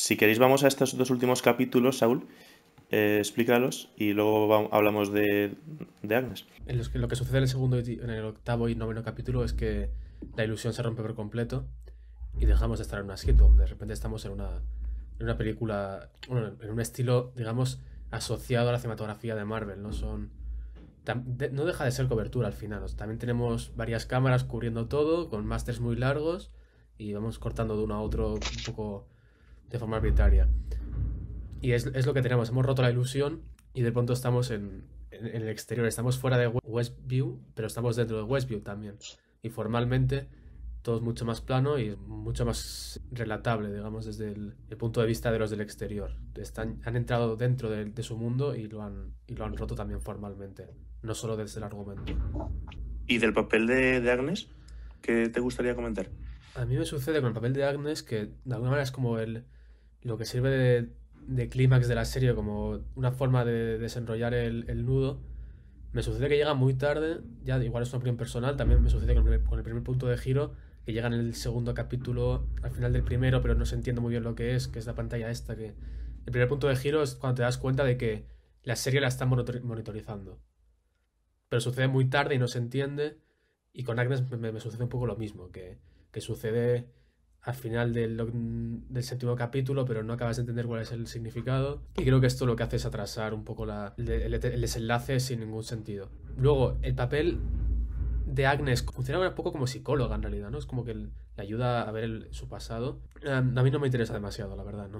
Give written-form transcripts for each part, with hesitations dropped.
Si queréis vamos a estos dos últimos capítulos, Saúl, explícalos y luego hablamos de Agnes. Lo que sucede en el segundo, en el octavo y noveno capítulo es que la ilusión se rompe por completo y dejamos de estar en una sitcom. De repente estamos en una película, bueno, en un estilo, digamos, asociado a la cinematografía de Marvel. No deja de ser cobertura al final. O sea, también tenemos varias cámaras cubriendo todo, con másters muy largos y vamos cortando de uno a otro un poco de forma arbitraria. Y es lo que tenemos. Hemos roto la ilusión y de pronto estamos en el exterior. Estamos fuera de Westview, pero estamos dentro de Westview también. Y formalmente todo es mucho más plano y mucho más relatable, digamos, desde el punto de vista de los del exterior. Han entrado dentro de su mundo y lo han roto también formalmente, no solo desde el argumento. ¿Y del papel de Agnes? ¿Qué te gustaría comentar? A mí me sucede con el papel de Agnes que de alguna manera es como lo que sirve de clímax de la serie, como una forma de desenrollar el nudo. Me sucede que llega muy tarde, ya igual es una opinión personal, también me sucede con el primer punto de giro, que llega en el segundo capítulo, al final del primero, pero no se entiende muy bien lo que es la pantalla esta, que el primer punto de giro es cuando te das cuenta de que la serie la están monitorizando. Pero sucede muy tarde y no se entiende, y con Agnes me sucede un poco lo mismo, que sucede al final del séptimo capítulo, pero no acabas de entender cuál es el significado. Y creo que esto lo que hace es atrasar un poco el desenlace sin ningún sentido. Luego, el papel de Agnes funciona un poco como psicóloga en realidad, ¿no? Es como que le ayuda a ver su pasado. A mí no me interesa demasiado, la verdad, ¿no?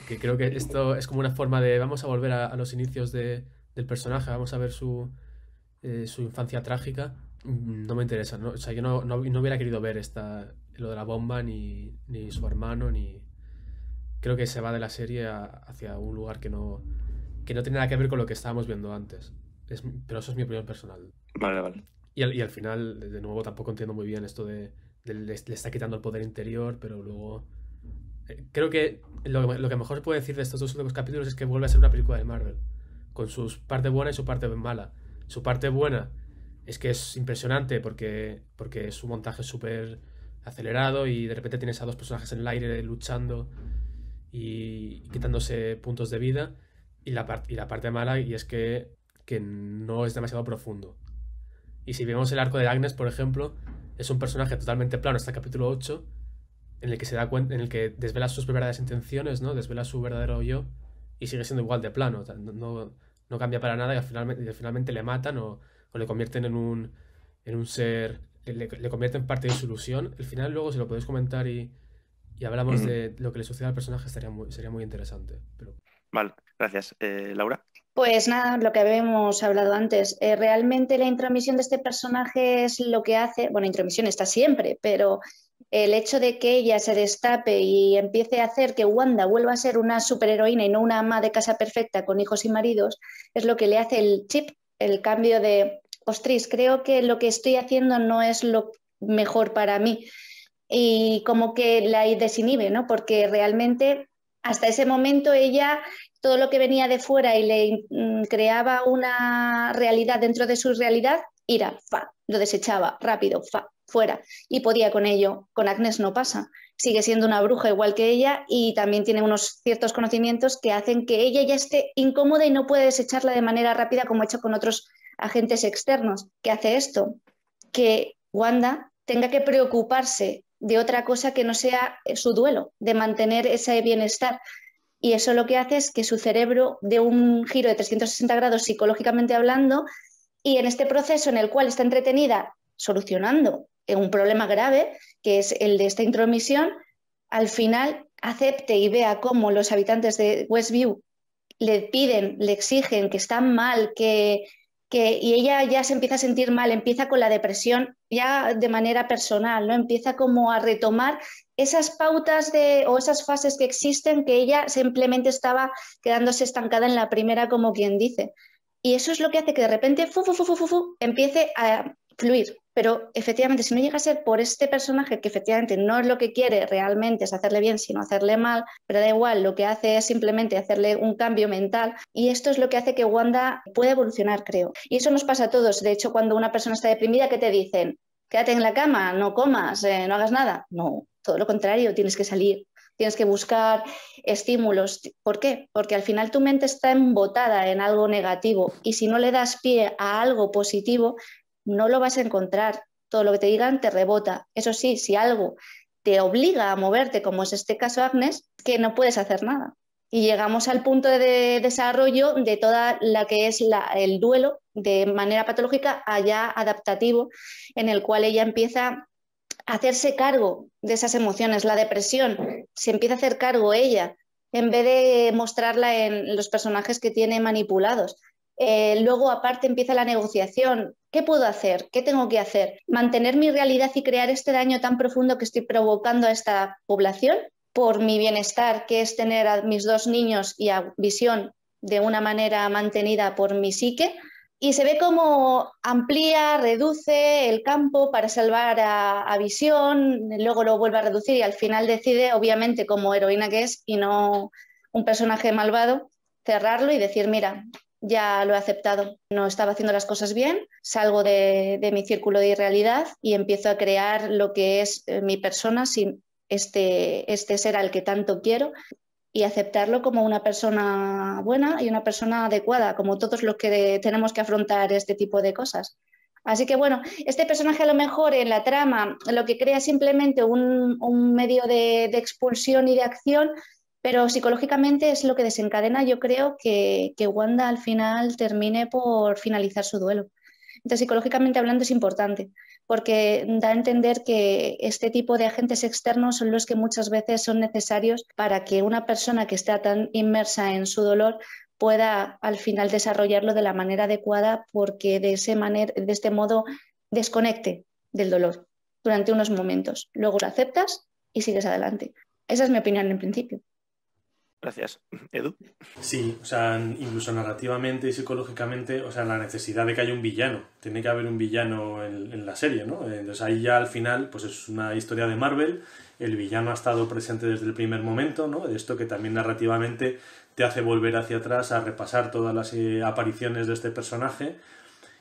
Que creo que esto es como una forma de vamos a volver a los inicios del personaje, vamos a ver su infancia trágica. No me interesa, ¿no? O sea, yo no hubiera querido ver lo de la bomba, ni su hermano, ni... Creo que se va de la serie hacia un lugar que no tiene nada que ver con lo que estábamos viendo antes. Pero eso es mi opinión personal. Vale, vale. Y al final, de nuevo, tampoco entiendo muy bien esto le está quitando el poder interior, pero luego... creo que lo que mejor se puede decir de estos dos últimos capítulos es que vuelve a ser una película de Marvel, con su parte buena y su parte mala. Su parte buena es que es impresionante porque su montaje es súper acelerado y de repente tienes a dos personajes en el aire luchando y quitándose puntos de vida. Y la parte mala y es que no es demasiado profundo. Y si vemos el arco de Agnes, por ejemplo, es un personaje totalmente plano hasta el capítulo 8 en el que se da cuenta, en el que desvela sus verdaderas intenciones, ¿no? Desvela su verdadero yo y sigue siendo igual de plano. O sea, no cambia para nada y finalmente le matan o le convierten en un ser, le convierten en parte de su ilusión. El final luego, si lo podéis comentar y hablamos de lo que le sucede al personaje, sería muy interesante. Pero... Vale, gracias. Laura. Pues nada, lo que habíamos hablado antes, realmente la intromisión de este personaje es lo que hace, bueno, intromisión está siempre, pero el hecho de que ella se destape y empiece a hacer que Wanda vuelva a ser una superheroína y no una ama de casa perfecta con hijos y maridos, es lo que le hace el chip, el cambio de, ostras, creo que lo que estoy haciendo no es lo mejor para mí. Y como que la desinhibe, ¿no? Porque realmente hasta ese momento ella, todo lo que venía de fuera y le creaba una realidad dentro de su realidad, lo desechaba rápido, fuera. Y podía con ello. Con Agnes no pasa. Sigue siendo una bruja igual que ella y también tiene unos ciertos conocimientos que hacen que ella ya esté incómoda y no puede desecharla de manera rápida como ha hecho con otros agentes externos. ¿Qué hace esto? Que Wanda tenga que preocuparse de otra cosa que no sea su duelo, de mantener ese bienestar. Y eso lo que hace es que su cerebro dé un giro de 360 grados psicológicamente hablando y en este proceso en el cual está entretenida solucionando un problema grave, que es el de esta intromisión, al final acepte y vea cómo los habitantes de Westview le piden, le exigen que están mal, y ella ya se empieza a sentir mal, empieza con la depresión ya de manera personal, ¿no? Empieza como a retomar esas pautas o esas fases que existen que ella simplemente estaba quedándose estancada en la primera, como quien dice. Y eso es lo que hace que de repente empiece a fluir. Pero efectivamente, si no llega a ser por este personaje que efectivamente no es lo que quiere realmente, es hacerle bien, sino hacerle mal, pero da igual, lo que hace es simplemente hacerle un cambio mental y esto es lo que hace que Wanda pueda evolucionar, creo. Y eso nos pasa a todos. De hecho, cuando una persona está deprimida, ¿qué te dicen? Quédate en la cama, no comas, no hagas nada. No, todo lo contrario, tienes que salir, tienes que buscar estímulos. ¿Por qué? Porque al final tu mente está embotada en algo negativo y si no le das pie a algo positivo, no lo vas a encontrar. Todo lo que te digan te rebota. Eso sí, si algo te obliga a moverte, como es este caso Agnes, que no puedes hacer nada. Y llegamos al punto de desarrollo de toda la que es el duelo de manera patológica allá adaptativo, en el cual ella empieza a hacerse cargo de esas emociones. La depresión se empieza a hacer cargo ella, en vez de mostrarla en los personajes que tiene manipulados. Luego, aparte, empieza la negociación. ¿Qué puedo hacer? ¿Qué tengo que hacer? ¿Mantener mi realidad y crear este daño tan profundo que estoy provocando a esta población por mi bienestar, que es tener a mis 2 niños y a Visión de una manera mantenida por mi psique? Y se ve como amplía, reduce el campo para salvar a Visión, luego lo vuelve a reducir y al final decide, obviamente como heroína que es y no un personaje malvado, cerrarlo y decir, mira, ya lo he aceptado, no estaba haciendo las cosas bien, salgo de mi círculo de irrealidad y empiezo a crear lo que es mi persona sin este ser al que tanto quiero y aceptarlo como una persona buena y una persona adecuada, como todos los que tenemos que afrontar este tipo de cosas. Así que bueno, este personaje a lo mejor en la trama lo que crea es simplemente un medio de expulsión y de acción, pero psicológicamente es lo que desencadena, yo creo, que Wanda al final termine por finalizar su duelo. Entonces, psicológicamente hablando es importante, porque da a entender que este tipo de agentes externos son los que muchas veces son necesarios para que una persona que está tan inmersa en su dolor pueda al final desarrollarlo de la manera adecuada, porque de este modo desconecte del dolor durante unos momentos. Luego lo aceptas y sigues adelante. Esa es mi opinión en principio. Gracias. Edu. Sí, o sea, incluso narrativamente y psicológicamente, o sea, la necesidad de que haya un villano. Tiene que haber un villano en la serie, ¿no? Entonces ahí ya al final, pues es una historia de Marvel. El villano ha estado presente desde el primer momento, ¿no? De esto que también narrativamente te hace volver hacia atrás a repasar todas las apariciones de este personaje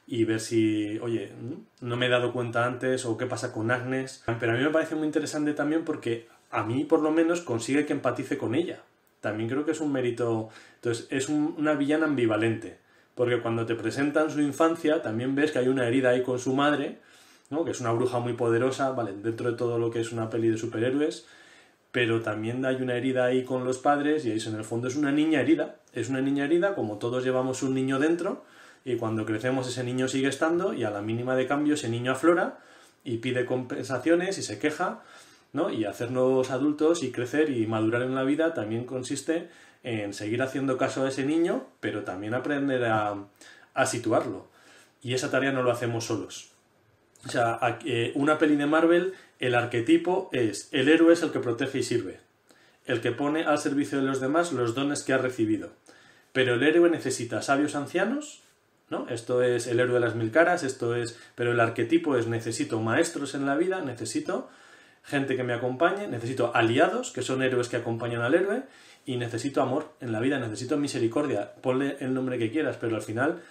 y ver si, oye, no me he dado cuenta antes o qué pasa con Agnes. Pero a mí me parece muy interesante también porque a mí por lo menos consigue que empatice con ella. También creo que es un mérito. Entonces, es una villana ambivalente. Porque cuando te presentan su infancia, también ves que hay una herida ahí con su madre, ¿no? Que es una bruja muy poderosa, ¿vale? Dentro de todo lo que es una peli de superhéroes. Pero también hay una herida ahí con los padres, y eso en el fondo es una niña herida. Es una niña herida, como todos llevamos un niño dentro, y cuando crecemos ese niño sigue estando, y a la mínima de cambio ese niño aflora, y pide compensaciones, y se queja, ¿no? Y hacernos adultos y crecer y madurar en la vida también consiste en seguir haciendo caso a ese niño, pero también aprender a situarlo. Y esa tarea no lo hacemos solos. O sea, una peli de Marvel, el arquetipo es: el héroe es el que protege y sirve, el que pone al servicio de los demás los dones que ha recibido. Pero el héroe necesita sabios ancianos, ¿no? Esto es el héroe de las 1000 caras, pero el arquetipo es: necesito maestros en la vida, necesito gente que me acompañe, necesito aliados, que son héroes que acompañan al héroe, y necesito amor en la vida, necesito misericordia. Ponle el nombre que quieras, pero al final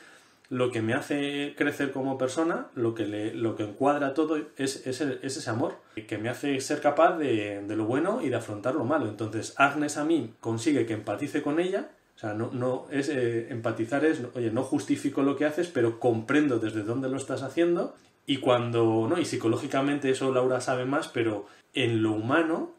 lo que me hace crecer como persona, lo que encuadra todo es ese amor, que me hace ser capaz de lo bueno y de afrontar lo malo. Entonces Agnes a mí consigue que empatice con ella. O sea, empatizar es, oye, no justifico lo que haces, pero comprendo desde dónde lo estás haciendo. Y y psicológicamente eso Laura sabe más, pero en lo humano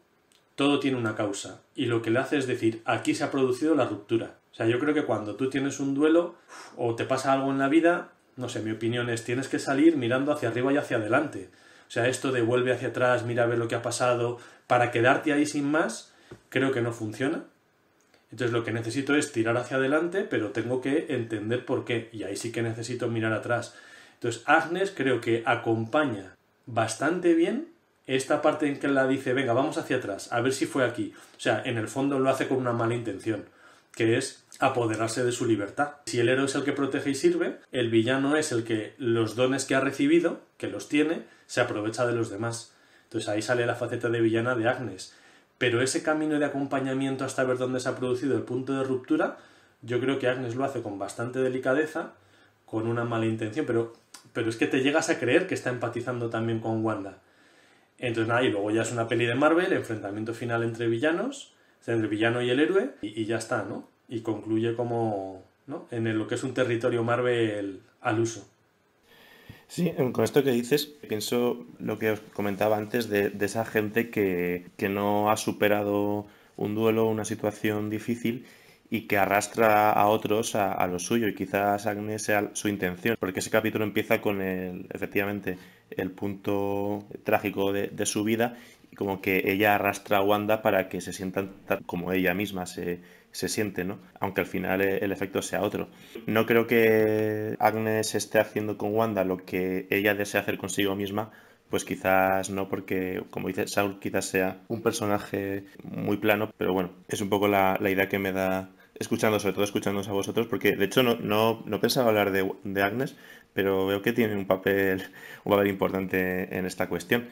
todo tiene una causa. Y lo que le hace es decir, aquí se ha producido la ruptura. O sea, yo creo que cuando tú tienes un duelo o te pasa algo en la vida, no sé, mi opinión es, tienes que salir mirando hacia arriba y hacia adelante. O sea, esto de vuelve hacia atrás, mira a ver lo que ha pasado, para quedarte ahí sin más, creo que no funciona. Entonces lo que necesito es tirar hacia adelante, pero tengo que entender por qué. Y ahí sí que necesito mirar atrás. Entonces Agnes creo que acompaña bastante bien esta parte en que la dice, venga, vamos hacia atrás, a ver si fue aquí. O sea, en el fondo lo hace con una mala intención, que es apoderarse de su libertad. Si el héroe es el que protege y sirve, el villano es el que los dones que ha recibido, que los tiene, se aprovecha de los demás. Entonces ahí sale la faceta de villana de Agnes. Pero ese camino de acompañamiento hasta ver dónde se ha producido el punto de ruptura, yo creo que Agnes lo hace con bastante delicadeza, con una mala intención, pero es que te llegas a creer que está empatizando también con Wanda. Entonces nada, y luego ya es una peli de Marvel, enfrentamiento final entre villanos, o sea, entre el villano y el héroe, y ya está, ¿no? Y concluye como, ¿no? Lo que es un territorio Marvel al uso. Sí, con esto que dices, pienso lo que os comentaba antes de esa gente que no ha superado un duelo, una situación difícil y que arrastra a otros a lo suyo. Y quizás Agnes sea su intención, porque ese capítulo empieza con efectivamente, el punto trágico de su vida y como que ella arrastra a Wanda para que se sientan tal como ella misma se siente, ¿no? Aunque al final el efecto sea otro. No creo que Agnes esté haciendo con Wanda lo que ella desea hacer consigo misma, pues quizás no, porque, como dice Saul, quizás sea un personaje muy plano, pero bueno, es un poco la idea que me da sobre todo escuchándoos a vosotros, porque de hecho no pensaba hablar de Agnes, pero veo que tiene un papel importante en esta cuestión.